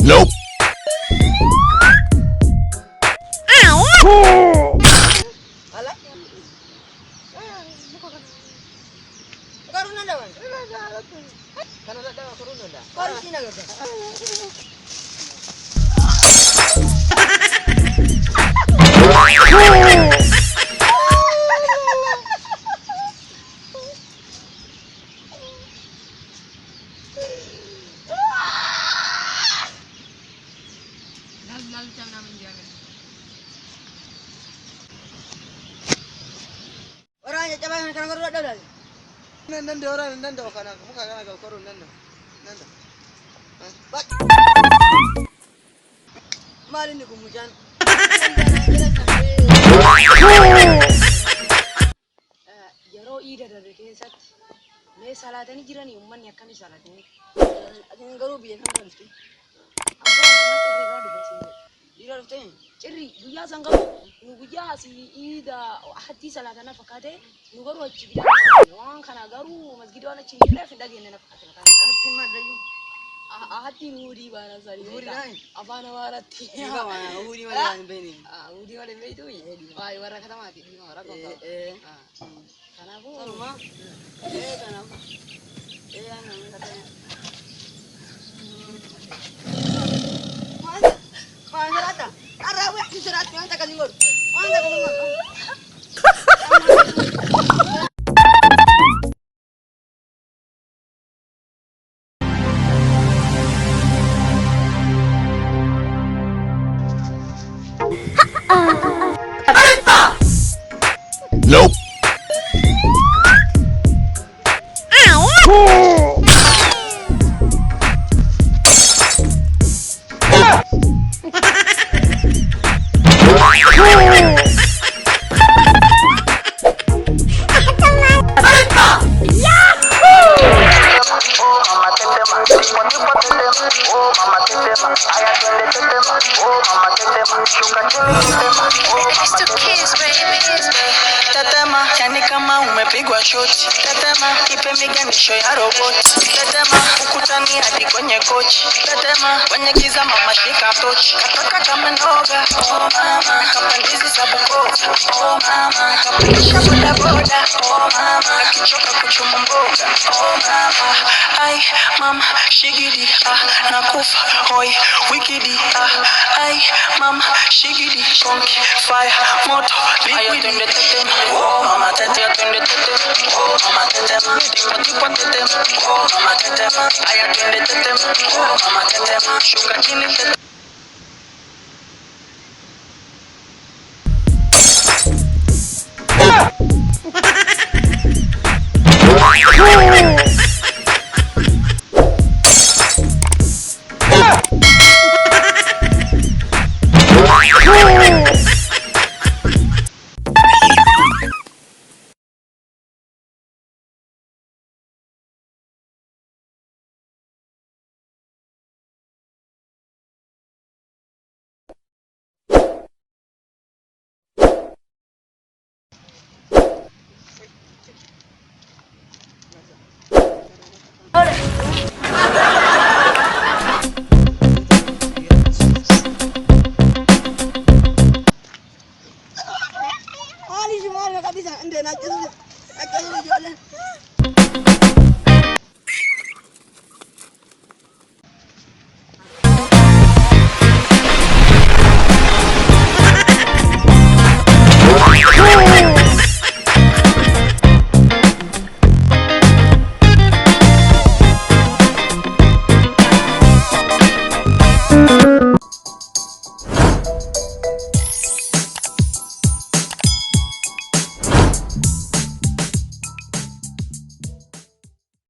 Nope. Ala? Karuna daw. Kanada daw karuna daw. Kung sino ganda? Lal jam namin jaga. Orang aja coba yang karuna daw. Nanda orang nanda kana muka kana ga korun nanda. Nanda. Bak. Malin ni kumujan. Yeroo iida darbe keessatti mee salaatanii jiranii uummanni akkamii salaatanii? Asin garuu biyya kan galti. Abbaan kuma cirrii irraa dubbasee Dira dhufte. cirrii guyyaa san garuu nu guyyaa asii iida ahadii salaatana fakkaatee nu garuu achi bidaa waan kana garuu masgida waan achi hin jirreef hin dhageenye na fakkaate. Ati madayyu. Ahadii nuudii baana sanii Nuudii nani? afaan amaaraatti. Iba mana huri mana ni beni. Nuudii waliin beektu waa'ee warra katamaati warra gonfaa. Kanaafuu Saruma. Kanafu. Ana katanya. Mana serata? Arawe si serata anta kalingor. Anta kalingor. Nope. Tetema, yani kama umepigwa shoti. Tetema, ipe miganisho ya roboti. Tetema, ukutani hadi kwenye kochi. Tetema, kwenye giza mama shika tochi. Katoka kama noga, oh mama. Kapandizi za Bukoba, oh mama. Kapandisha boda boda, oh mama. Akichoka kuchuma mboga, oh mama. Ai, mama, shigidi, nakufa, hoi, wikidi, ai, mama, shigidi, konki, fire, moto, liquidi. Ayo tende tetema, oh mama tete, tende tetema, oh mama tetema, tipo tipo tetema, oh mama tetema, ayo tende tetema, oh mama tetema, shuka chini tetema.